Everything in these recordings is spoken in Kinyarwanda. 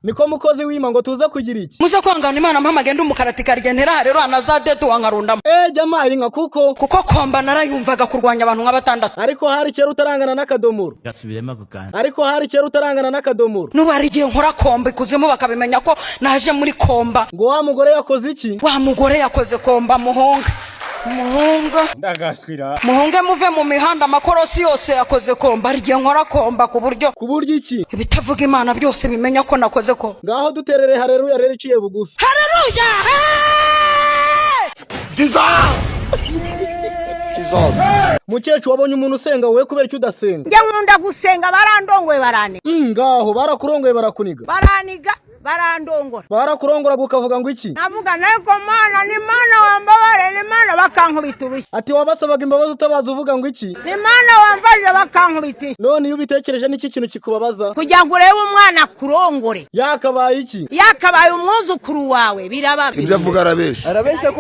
Niko mukozi w'Imana ngo tuza kugira iki? Muze kwangana Imana mpamage ndi umukaratika rigenera rero anazade tuwangarundamo. Jamayi nka kuko komba narayumvaga kurwanya abantu nk'abatandatu. Ariko hari kera utarangana n'akadomoro. Gasubiremo gukana. Ariko hari kera utarangana n'akadomoro. Nubu hari igihe nkora komba ikuzimu bakabimenya ko naje muri komba. Ngo wa mugore yakoze iki? Wa mugore yakoze komba muhonga. Ndagaswira. Muhonge muve mu mihanda amakorosi yose yakoze komba. Hari igihe nkora komba ku buryo iki? Bitavuga Imana byose bimenya ko nakoze ko. Ngaho duterere haleluya rero iciye bugufi. Haleluya! Mukecuru wabonye umuntu usenga wowe kubera icyo udasenga? Njya nkunda gusenga barandongoye barane. Ngaho barakurongoye barakuniga. Baraniga barandongora. Barakurongora gukavuga ngo iki? Navuga nego Mana ni Mana wambabare ni Mana bakankubita urushyi. Ati wabasabaga imbabazi utabaza uvuga ngo iki? Ni Mana wambaje bakankubita. None iyo ubitekereje n'iki kintu kikubabaza? Kugira ngo urebe umwana kurongore. Yakabaye iki? Yakabaye umwuzukuru wawe birababi. Ibyo avuga arabesha.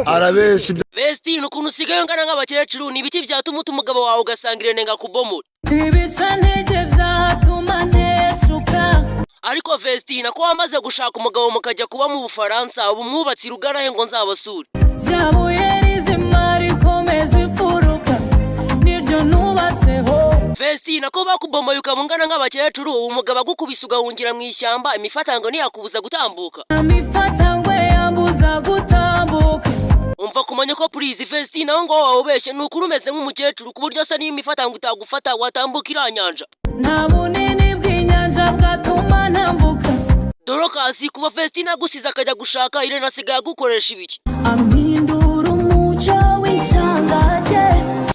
Arabesha. Vestine ukuntu usigaye ngana nk'abakecuru ni ibiki byatuma umugabo wawe ugasangira nenga kubomora. Ibica ntege byatuma neshuka. Ariko Vestine ko wamaze gushaka umugabo mukajya kuba mu Bufaransa ubu mwubatsi rugarahe ngo nzabasure. Byabuye rizima rikomeza ifuruka niryo nubatseho. Vestine ko bakubomoye ukabungana nk'abakecuru umugabo agukubise ugahungira mu ishyamba imifatango ntiyakubuza gutambuka. Imifatango yambuza gutambuka. Umva kumanya ko please Vestine aho ngo wawubeshe nukuri umeze nk'umukecuru ku buryo se niyo imifatango itagufata watambuka iranyanja. Nta bunini bw'inyanja bwatuma ntambuka. Dorokasi kuba Vestine agusize akajya gushaka Irene asigaye agukoresha ibiki? Amindura umuco w'ishangaje.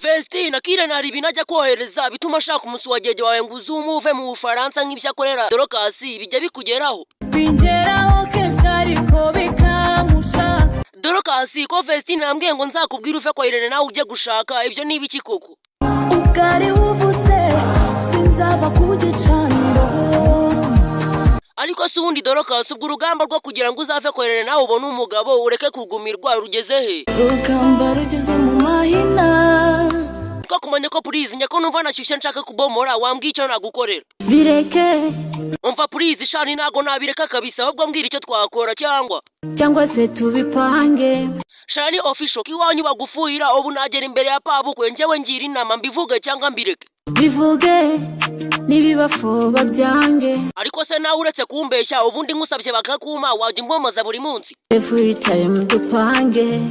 Vestine Irene hari ibintu ajya kohereza bituma ashaka umusuwagege wawe ngo uzumuve mu Bufaransa nk'ibyo akorera Dorokasi bijya bikugeraho. Bingeraho kenshi ariko bikamusha. Dorokasi ko Vestine yambwiye ngo nzakubwira uve kwa Irene nawe ujye gushaka ibyo ni ibiki koko? Ubwari buvuze sinzava ku gicaniro. Ariko si ubundi Dorokasi ubwo urugamba rwo kugira ngo uzave kwa Irene nawe ubone umugabo ureke kugumirwa rugeze he? Rugamba rugeze mu mahina. Ko kumenya ko please nyako numva nashyushye nshaka kubomora wambwiye icyo nagukorera. Bireke. Umva please shani nago nabireka kabisa ahubwo mbwira icyo twakora cyangwa se tubipange. Shani official kiwanyu bagufuhira ubu nagera imbere ya pabukwe njyewe ngira inama mbivuge cyangwa mbireke. Bivuge nibibafo babyange. Ariko se nawe uretse kumbeshya ubundi nkusabye bakakuma wajya impomoza buri munsi. Every time dupange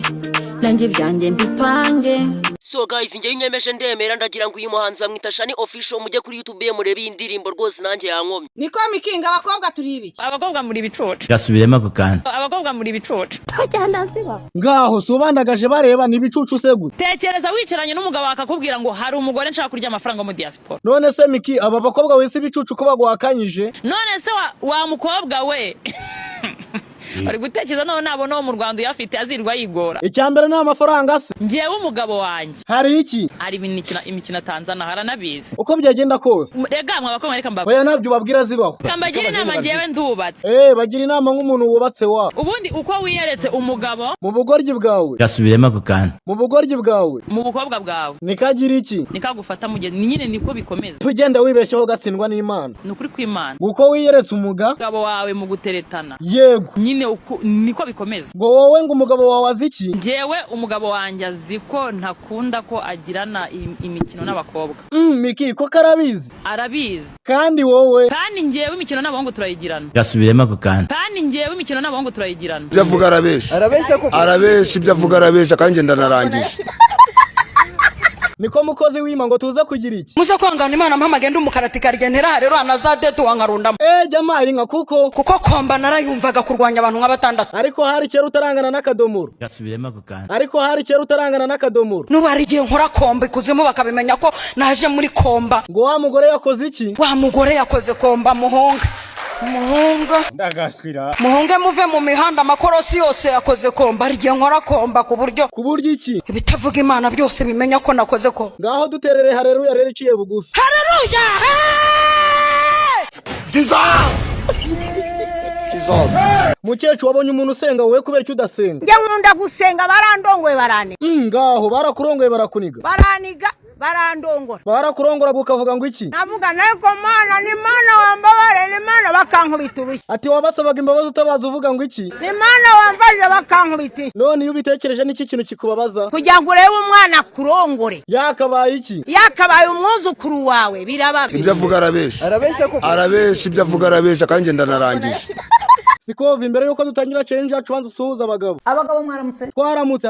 nanjye byanjye mbipange. So guys njye nyemeje ndemera ndagira ngo uyu muhanzi bamwita Shani official mujye kuri YouTube murebe iyi ndirimbo rwose nanjye yankomye. Niko mikinga abakobwa turi ibiki? Abakobwa muri bicoce. Gasubiremo gukana. Abakobwa muri bicoce. Tajyana ziba. Ngaho subandagaje bareba nibicucu se gute? Tekereza wicaranye n'umugabo akakubwira ngo hari umugore nshaka kurya amafaranga mu diaspora. None se Miki aba bakobwa wese bicucu ko bagwakanyije? None se wa mukobwa we ari gutekereza none nabona mu Rwanda yafite azirwa yigora. Icyambere na amafaranga se. Ngiyewe umugabo wanjye. Hari iki? Ari imikino Tanzania haranabizi. Uko byagenda kose. Rega mwabakoma reka mbaba. Oya nabyo babwira zibaho. Kambagira inama ngiyewe ndubatse. Bagira inama nk'umuntu wubatse wa. Ubundi uko wiyeretse umugabo mu bugoryi bwawe. Gasubiremo gukana. Mu bugoryi bwawe. Mu bukobwa bwawe. Nikagira iki? Nikagufata mugende nyine niko bikomeza. Tugenda wibeshyeho gatsindwa n'Imana. Nukuri kw'Imana. Uko wiyeretse umugabo wawe mu guteretana. Yego. Nyine niko bikomeza. Ngo wowe ngo umugabo wawe aziki? Njewe umugabo wanjye aziko ntakunda ko agirana imikino n'abakobwa. Miki ko karabizi? Arabizi. Kandi wowe? Kandi njewe imikino n'abahungu turayigirana. Gasubiremo gukana. Kandi njewe imikino n'abahungu turayigirana. Ibyo avuga arabesha. Arabesha ibyo avuga arabesha kandi ndanarangije. Niko mukozi w'Imana ngo tuza kugira iki? Muze kwangana Imana mpamage ndi umukaratika rigenera rero anazade tuwangarundamo. Jamayi nka kuko komba narayumvaga kurwanya abantu nk'abatandatu. Ariko hari kera utarangana n'akadomoro. Gasubiremo gukana. Ariko hari kera utarangana n'akadomoro. Nubu hari igihe nkora komba ikuzimu bakabimenya ko naje muri komba. Ngo wa mugore yakoze iki? Wa mugore yakoze komba muhonga. Ndagaswira. Muhonge muve mu mihanda amakorosi yose yakoze komba. Hari igihe nkora komba ku buryo iki? Bitavuga Imana byose bimenya ko nakoze ko. Ngaho duterere haleluya rero iciye bugufi. Haleluya! Mukecuru wabonye umuntu usenga wowe kubera icyo udasenga? Njya nkunda gusenga barandongoye barane. Ngaho barakurongoye barakuniga. Baraniga barandongora. Barakurongora ukavuga ngo iki? Navuga nego mana ni mana wambabare ni mana bakankubita urushyi. Ati wabasabaga imbabazi utabaza uvuga ngo iki? Ni mana wambaje bakankubita. None iyo ubitekereje n'iki kintu kikubabaza? Kugira ngo urebe umwana kurongore. Yakabaye iki? Yakabaye umwuzukuru wawe birababa. Ibyo avuga arabesha. Arabesha ibyo avuga arabesha kandi ndanarangije. Sikova imbere yuko dutangira challenge yacu banza usuhuza abagabo. Abagabo mwaramutse. Twaramutse.